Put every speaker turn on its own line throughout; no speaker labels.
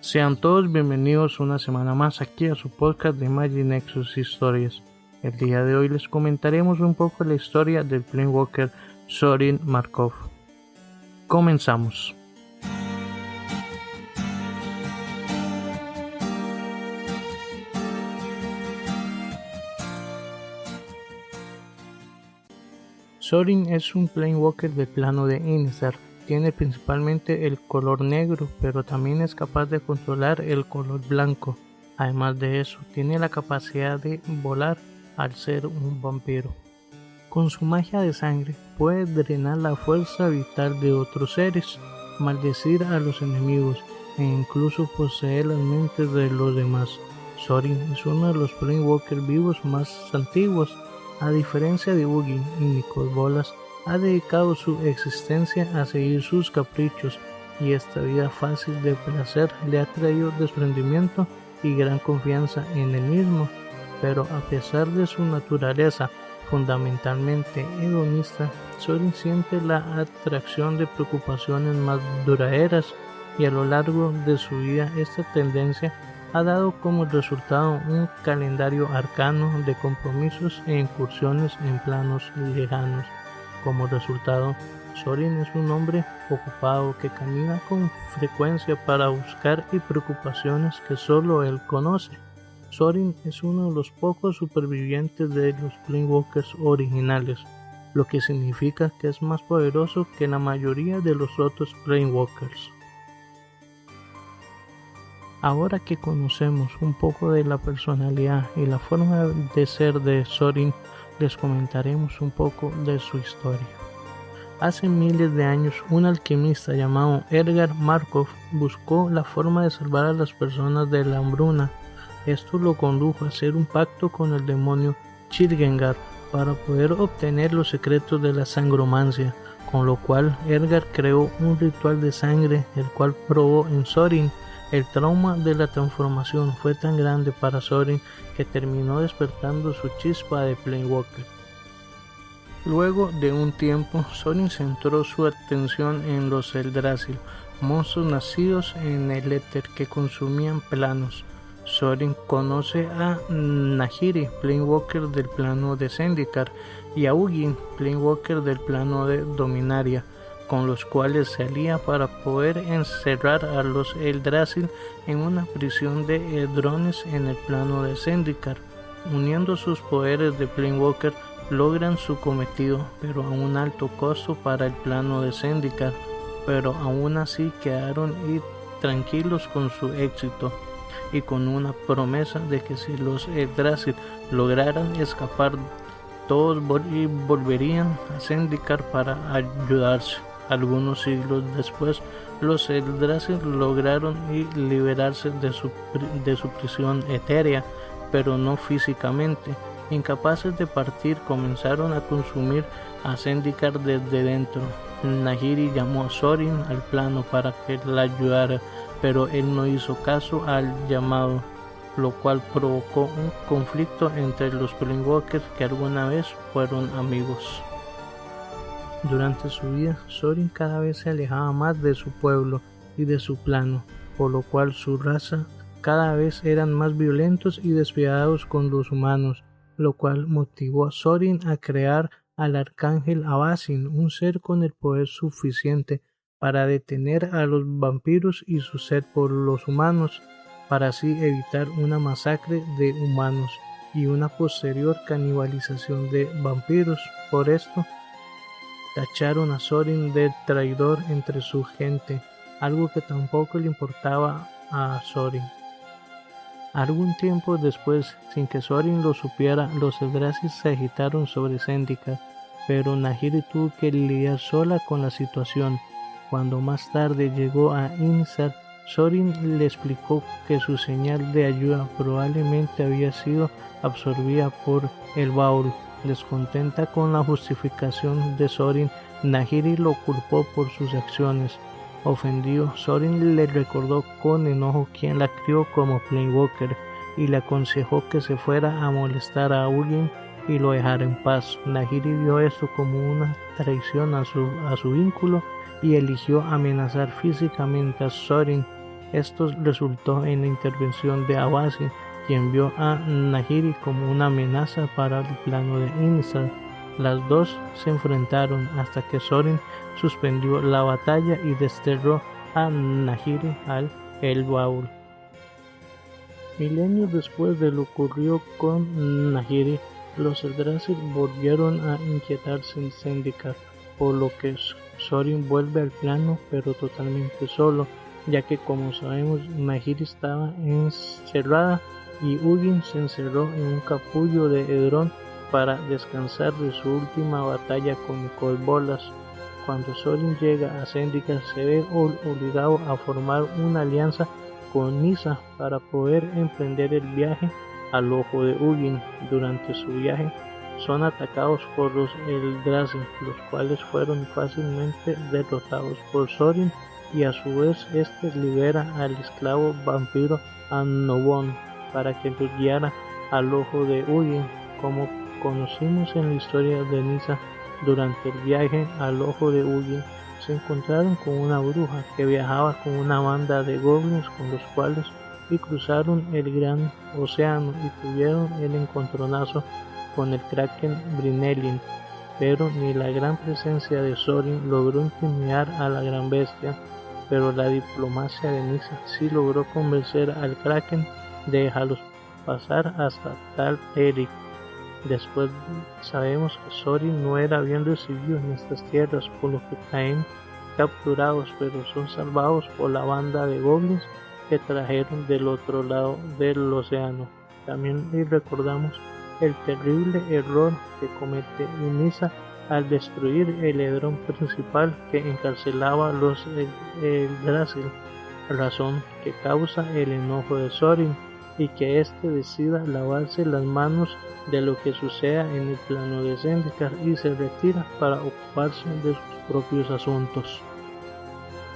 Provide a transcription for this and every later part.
Sean todos bienvenidos una semana más aquí a su podcast de Magic Nexus Historias. El día de hoy les comentaremos un poco la historia del Planewalker Zorin Markov. Comenzamos. Zorin es un Planewalker del plano de Innistrad. Tiene principalmente el color negro, pero también es capaz de controlar el color blanco. Además de eso, tiene la capacidad de volar al ser un vampiro. Con su magia de sangre, puede drenar la fuerza vital de otros seres, maldecir a los enemigos e incluso poseer las mentes de los demás. Zorin es uno de los Planewalkers vivos más antiguos. A diferencia de Ugin y Nicol Bolas, ha dedicado su existencia a seguir sus caprichos, y esta vida fácil de placer le ha traído desprendimiento y gran confianza en él mismo. Pero a pesar de su naturaleza fundamentalmente hedonista, Zorin siente la atracción de preocupaciones más duraderas, y a lo largo de su vida esta tendencia ha dado como resultado un calendario arcano de compromisos e incursiones en planos lejanos. Como resultado, Zorin es un hombre ocupado que camina con frecuencia para buscar y preocupaciones que solo él conoce. Zorin es uno de los pocos supervivientes de los Planewalkers originales, lo que significa que es más poderoso que la mayoría de los otros Planewalkers. Ahora que conocemos un poco de la personalidad y la forma de ser de Zorin, les comentaremos un poco de su historia. Hace miles de años, un alquimista llamado Edgar Markov buscó la forma de salvar a las personas de la hambruna. Esto lo condujo a hacer un pacto con el demonio Chirgengar para poder obtener los secretos de la sangromancia, con lo cual Edgar creó un ritual de sangre, el cual probó en Zorin. El trauma de la transformación fue tan grande para Zorin que terminó despertando su chispa de Planewalker. Luego de un tiempo, Zorin centró su atención en los Eldrazi, monstruos nacidos en el éter que consumían planos. Zorin conoce a Nahiri, Planewalker del plano de Zendikar, y a Ugin, Planewalker del plano de Dominaria, con los cuales se alía para poder encerrar a los Eldrazi en una prisión de drones en el plano de Zendikar. Uniendo sus poderes de Planewalker, logran su cometido, pero a un alto costo para el plano de Zendikar, pero aún así quedaron tranquilos con su éxito, y con una promesa de que si los Eldrazi lograran escapar, todos volverían a Zendikar para ayudarse. Algunos siglos después, los Eldrazi lograron liberarse de su prisión etérea, pero no físicamente. Incapaces de partir, comenzaron a consumir a Zendikar desde dentro. Nahiri llamó a Zorin al plano para que la ayudara, pero él no hizo caso al llamado, lo cual provocó un conflicto entre los Planewalkers que alguna vez fueron amigos. Durante su vida, Zorin cada vez se alejaba más de su pueblo y de su plano, por lo cual su raza cada vez eran más violentos y despiadados con los humanos, lo cual motivó a Zorin a crear al arcángel Avacyn, un ser con el poder suficiente para detener a los vampiros y su sed por los humanos, para así evitar una masacre de humanos y una posterior canibalización de vampiros. Por esto, tacharon a Zorin de traidor entre su gente, algo que tampoco le importaba a Zorin. Algún tiempo después, sin que Zorin lo supiera, los Eldrazi se agitaron sobre Zendikar, pero Nahiri tuvo que lidiar sola con la situación. Cuando más tarde llegó a Innistrad, Zorin le explicó que su señal de ayuda probablemente había sido absorbida por el Baul. Descontenta con la justificación de Zorin, Nahiri lo culpó por sus acciones. Ofendido, Zorin le recordó con enojo quién la crió como Planewalker y le aconsejó que se fuera a molestar a Ugin y lo dejara en paz. Nahiri vio esto como una traición a su vínculo y eligió amenazar físicamente a Zorin, Esto resultó en la intervención de Abasi, quien vio a Nahiri como una amenaza para el plano de Innisal. Las dos se enfrentaron hasta que Thorin suspendió la batalla y desterró a Nahiri al Helvaul. Milenios después de lo ocurrido con Nahiri, los Eldrazi volvieron a inquietarse en Zendikar, por lo que Thorin vuelve al plano, pero totalmente solo, ya que, como sabemos, Nahiri estaba encerrada y Hugin se encerró en un capullo de Edron para descansar de su última batalla con Nicol Bolas. Cuando Thorin llega a Zendikar, se ve obligado a formar una alianza con Nyssa para poder emprender el viaje al ojo de Hugin. Durante su viaje son atacados por los Eldrazi, los cuales fueron fácilmente derrotados por Thorin, y a su vez este libera al esclavo vampiro Annobon para que los guiara al ojo de Hugin. Como conocimos en la historia de Nyssa, durante el viaje al ojo de Hugin se encontraron con una bruja que viajaba con una banda de goblins con los cuales y cruzaron el gran océano y tuvieron el encontronazo con el kraken Brynelin, pero ni la gran presencia de Thorin logró intimidar a la gran bestia, pero la diplomacia de Nyssa sí logró convencer al kraken de dejarlos pasar hasta Tal Eric. Después sabemos que Thorin no era bien recibido en estas tierras, por lo que caen capturados, pero son salvados por la banda de goblins que trajeron del otro lado del océano. También recordamos el terrible error que comete Nyssa al destruir el Edrón principal que encarcelaba a los Eldrazi, razón que causa el enojo de Thorin y que éste decida lavarse las manos de lo que suceda en el plano de Zendikar y se retira para ocuparse de sus propios asuntos.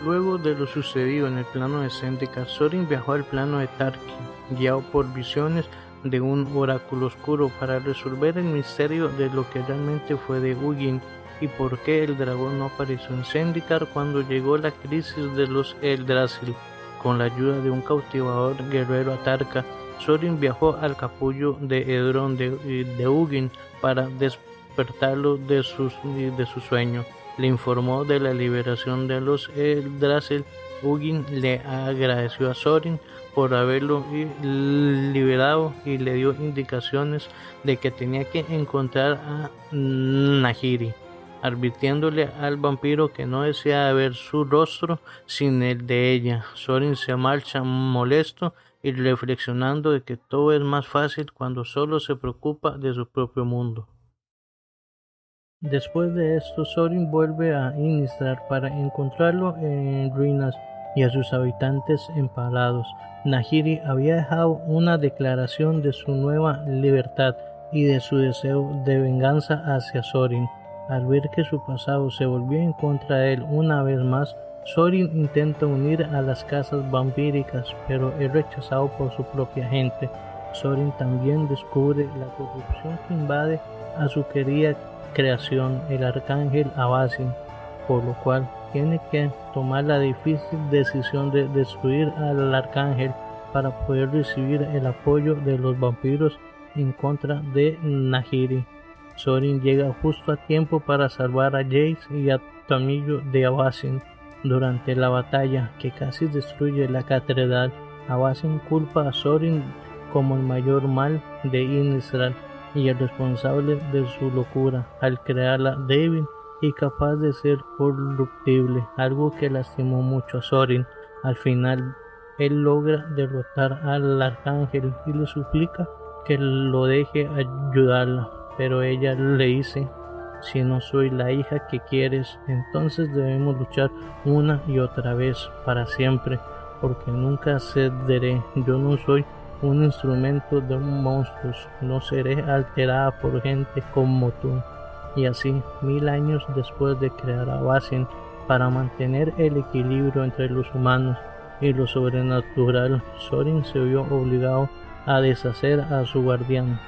Luego de lo sucedido en el plano de Zendikar, Thorin viajó al plano de Tarkin, guiado por visiones de un oráculo oscuro para resolver el misterio de lo que realmente fue de Hugin y por qué el dragón no apareció en Zendikar cuando llegó la crisis de los Eldrazi. Con la ayuda de un cautivador guerrero Atarca, Thorin viajó al capullo de Edron de Hugin para despertarlo de su sueño. Le informó de la liberación de los Eldrazi. Hugin le agradeció a Thorin por haberlo liberado y le dio indicaciones de que tenía que encontrar a Nahiri, advirtiéndole al vampiro que no deseaba ver su rostro sin el de ella. Thorin se marcha molesto y reflexionando de que todo es más fácil cuando solo se preocupa de su propio mundo. Después de esto, Thorin vuelve a Innistrad para encontrarlo en ruinas y a sus habitantes empalados. Nahiri había dejado una declaración de su nueva libertad y de su deseo de venganza hacia Thorin. Al ver que su pasado se volvió en contra de él una vez más, Thorin intenta unir a las casas vampíricas, pero es rechazado por su propia gente. Thorin también descubre la corrupción que invade a su querida creación, el arcángel Abasi, por lo cual tiene que tomar la difícil decisión de destruir al arcángel para poder recibir el apoyo de los vampiros en contra de Nahiri. Thorin llega justo a tiempo para salvar a Jace y a Tamillo de Abasi. Durante la batalla que casi destruye la catedral, Abasi culpa a Thorin como el mayor mal de Innistrad y el responsable de su locura al crearla débil y capaz de ser corruptible, algo que lastimó mucho a Thorin. Al final, él logra derrotar al arcángel y le suplica que lo deje ayudarla, pero ella le dice: si no soy la hija que quieres, entonces debemos luchar una y otra vez para siempre, porque nunca cederé. Yo no soy un instrumento de monstruos, no seré alterada por gente como tú. Y así, 1000 años después de crear a Basin para mantener el equilibrio entre los humanos y lo sobrenatural, Thorin se vio obligado a deshacer a su guardián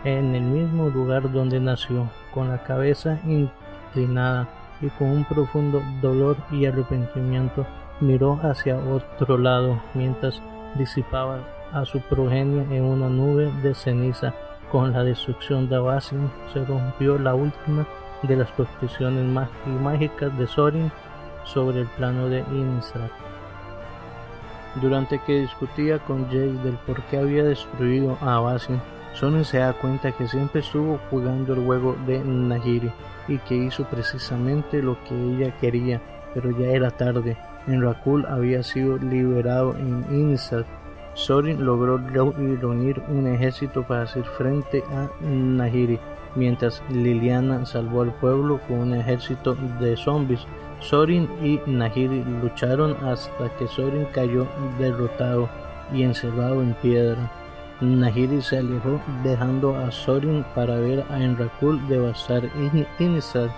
en el mismo lugar donde nació, con la cabeza inclinada y con un profundo dolor y arrepentimiento. miró hacia otro lado mientras disipaba a su progenie en una nube de ceniza. Con la destrucción de Avacyn se rompió la última de las protecciones mágicas de Thorin sobre el plano de Innistrad. Durante que discutía con Jace del por qué había destruido a Avacyn, Thorin se da cuenta que siempre estuvo jugando el juego de Nahiri y que hizo precisamente lo que ella quería, pero ya era tarde. Enrakul había sido liberado en Innistrad. Thorin logró reunir un ejército para hacer frente a Nahiri, mientras Liliana salvó al pueblo con un ejército de zombies. Thorin y Nahiri lucharon hasta que Thorin cayó derrotado y encerrado en piedra. Nahiri se alejó dejando a Thorin para ver a Enrakul devastar Innistrad.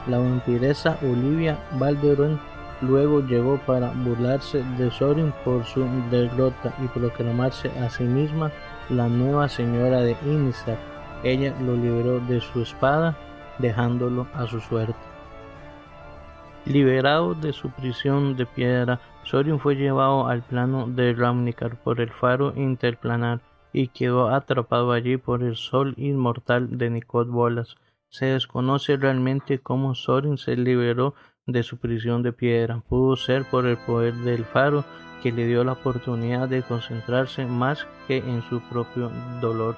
La vampiresa Olivia Valderon luego llegó para burlarse de Thorin por su derrota y proclamarse a sí misma la nueva señora de Innistrad. Ella lo liberó de su espada, dejándolo a su suerte. Liberado de su prisión de piedra, Thorin fue llevado al plano de Ravnica por el faro interplanar y quedó atrapado allí por el sol inmortal de Nicod Bolas. Se desconoce realmente cómo Thorin se liberó de su prisión de piedra. Pudo ser por el poder del faro, que le dio la oportunidad de concentrarse más que en su propio dolor.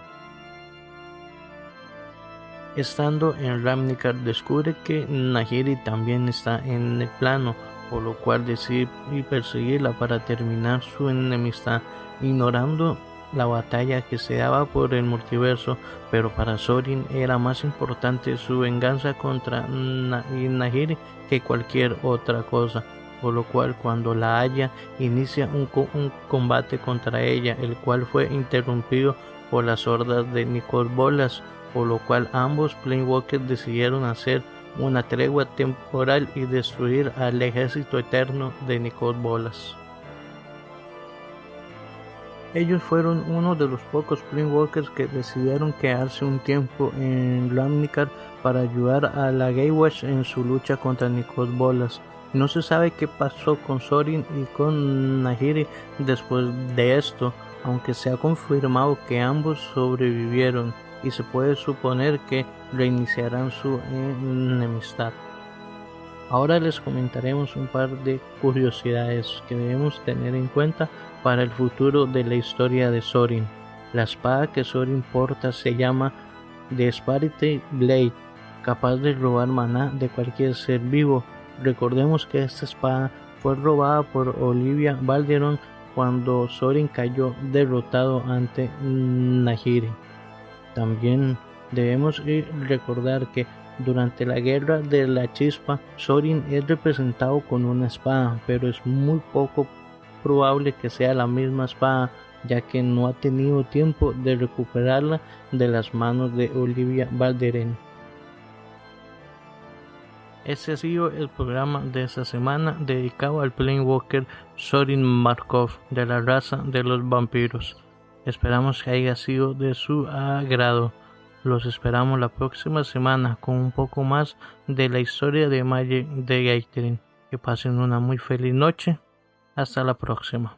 Estando en Ravnica, descubre que Nahiri también está en el plano, por lo cual decide perseguirla para terminar su enemistad, ignorando la batalla que se daba por el multiverso, pero para Thorin era más importante su venganza contra Nahiri que cualquier otra cosa, por lo cual cuando la halla inicia un combate contra ella, el cual fue interrumpido por las hordas de Nicod Bolas, por lo cual ambos Planewalkers decidieron hacer una tregua temporal y destruir al ejército eterno de Nicod Bolas. Ellos fueron uno de los pocos Planewalkers que decidieron quedarse un tiempo en Ravnica para ayudar a la Gatewatch en su lucha contra Nicod Bolas. No se sabe qué pasó con Thorin y con Nahiri después de esto, aunque se ha confirmado que ambos sobrevivieron y se puede suponer que reiniciarán su enemistad. Ahora les comentaremos un par de curiosidades que debemos tener en cuenta para el futuro de la historia de Thorin. La espada que Thorin porta se llama The Spirit Blade, capaz de robar maná de cualquier ser vivo. Recordemos que esta espada fue robada por Olivia Valderon cuando Thorin cayó derrotado ante Nahiri. También debemos recordar que durante la Guerra de la Chispa, Thorin es representado con una espada, pero es muy poco probable que sea la misma espada, ya que no ha tenido tiempo de recuperarla de las manos de Olivia Valderon. Este ha sido el programa de esta semana dedicado al Planewalker Thorin Markov de la raza de los vampiros. Esperamos que haya sido de su agrado. Los esperamos la próxima semana con un poco más de la historia de Magic the Gathering. Que pasen una muy feliz noche. Hasta la próxima.